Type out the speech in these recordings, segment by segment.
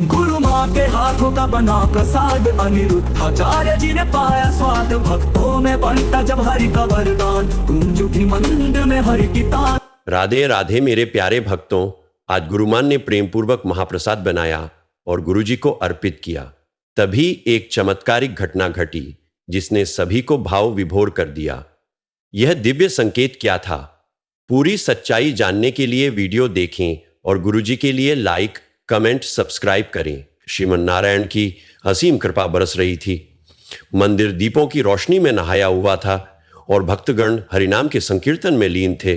गुरु माँ के हाथों का बना प्रसाद अनिरुद्धाचार्य जी ने पाया स्वाद। भक्तों में बंटा जब हरि का वरदान, गूंज उठी मंदिर में हरि की तान। राधे राधे मेरे प्यारे भक्तों, आज गुरुमान ने प्रेम पूर्वक महाप्रसाद बनाया और गुरुजी को अर्पित किया। तभी एक चमत्कारिक घटना घटी जिसने सभी को भाव विभोर कर दिया। यह दिव्य संकेत क्या था? पूरी सच्चाई जानने के लिए वीडियो देखें और गुरुजी के लिए लाइक, कमेंट, सब्सक्राइब करें। श्रीमन नारायण की असीम कृपा बरस रही थी। मंदिर दीपों की रोशनी में नहाया हुआ था और भक्तगण हरिनाम के संकीर्तन में लीन थे।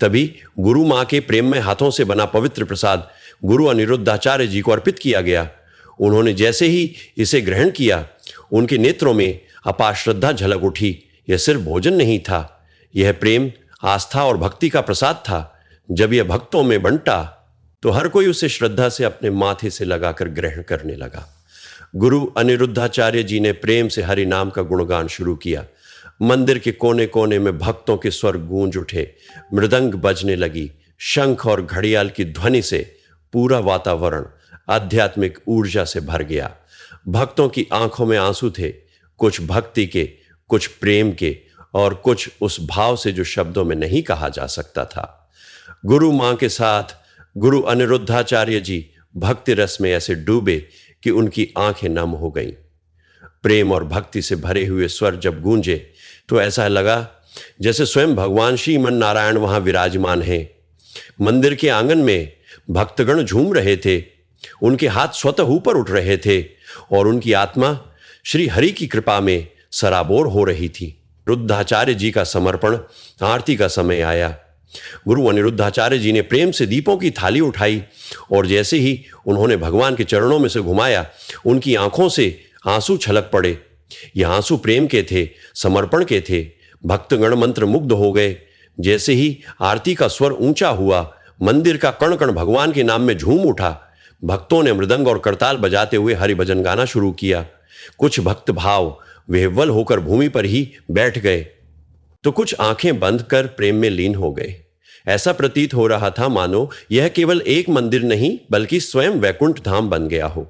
तभी गुरु मां के प्रेममय हाथों से बना पवित्र प्रसाद गुरु अनिरुद्धाचार्य जी को अर्पित किया गया। उन्होंने जैसे ही इसे ग्रहण किया, उनके नेत्रों में अपार श्रद्धा झलक उठी। यह सिर्फ भोजन नहीं था, यह प्रेम, आस्था और भक्ति का प्रसाद था। जब यह भक्तों में बंटा तो हर कोई उसे श्रद्धा से अपने माथे से लगाकर ग्रहण करने लगा। गुरु अनिरुद्धाचार्य जी ने प्रेम से हरि नाम का गुणगान शुरू किया। मंदिर के कोने कोने में भक्तों के स्वर गूंज उठे, मृदंग बजने लगी। शंख और घड़ियाल की ध्वनि से पूरा वातावरण आध्यात्मिक ऊर्जा से भर गया। भक्तों की आंखों में आंसू थे, कुछ भक्ति के, कुछ प्रेम के और कुछ उस भाव से जो शब्दों में नहीं कहा जा सकता था। गुरु मां के साथ गुरु अनिरुद्धाचार्य जी भक्ति रस में ऐसे डूबे कि उनकी आंखें नम हो गईं। प्रेम और भक्ति से भरे हुए स्वर जब गूंजे तो ऐसा लगा जैसे स्वयं भगवान श्रीमन नारायण वहां विराजमान हैं। मंदिर के आंगन में भक्तगण झूम रहे थे, उनके हाथ स्वतः ऊपर उठ रहे थे और उनकी आत्मा श्री हरि की कृपा में सराबोर हो रही थी। रुद्धाचार्य जी का समर्पण आरती का समय आया। गुरु अनिरुद्धाचार्य जी ने प्रेम से दीपों की थाली उठाई और जैसे ही उन्होंने भगवान के चरणों में से घुमाया, उनकी आंखों से आंसू छलक पड़े। ये आंसू प्रेम के थे, समर्पण के थे। भक्तगण मंत्र मुग्ध हो गए। जैसे ही आरती का स्वर ऊंचा हुआ, मंदिर का कण कण भगवान के नाम में झूम उठा। भक्तों ने मृदंग और करताल बजाते हुए हरि भजन गाना शुरू किया। कुछ भक्त भाव विह्वल होकर भूमि पर ही बैठ गए तो कुछ आंखें बंद कर प्रेम में लीन हो गए। ऐसा प्रतीत हो रहा था मानो यह केवल एक मंदिर नहीं बल्कि स्वयं वैकुंठ धाम बन गया हो।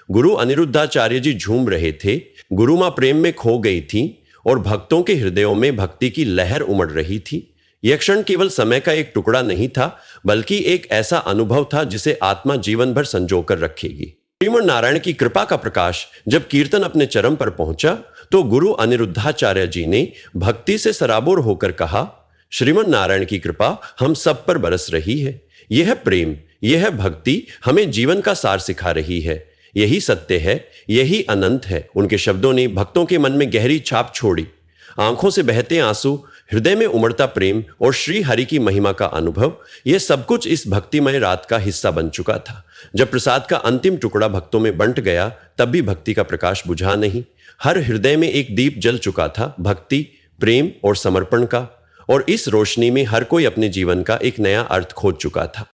गुरु अनिरुद्धाचार्य जी झूम रहे थे, गुरु मां प्रेम में खो गई थी और भक्तों के हृदयों में भक्ति की लहर उमड़ रही थी। यह क्षण केवल समय का एक टुकड़ा नहीं था बल्कि एक ऐसा अनुभव था जिसे आत्मा जीवन भर संजोकर रखेगी। श्रीमन नारायण की कृपा का प्रकाश जब कीर्तन अपने चरम पर पहुंचा तो गुरु अनिरुद्धाचार्य जी ने भक्ति से सराबोर होकर कहा, श्रीमन नारायण की कृपा हम सब पर बरस रही है। यह प्रेम, यह भक्ति हमें जीवन का सार सिखा रही है। यही सत्य है, यही अनंत है। उनके शब्दों ने भक्तों के मन में गहरी छाप छोड़ी। आंखों से बहते आंसू, हृदय में उमड़ता प्रेम और श्री हरि की महिमा का अनुभव, यह सब कुछ इस भक्तिमय रात का हिस्सा बन चुका था। जब प्रसाद का अंतिम टुकड़ा भक्तों में बंट गया तब भी भक्ति का प्रकाश बुझा नहीं। हर हृदय में एक दीप जल चुका था, भक्ति, प्रेम और समर्पण का, और इस रोशनी में हर कोई अपने जीवन का एक नया अर्थ खोज चुका था।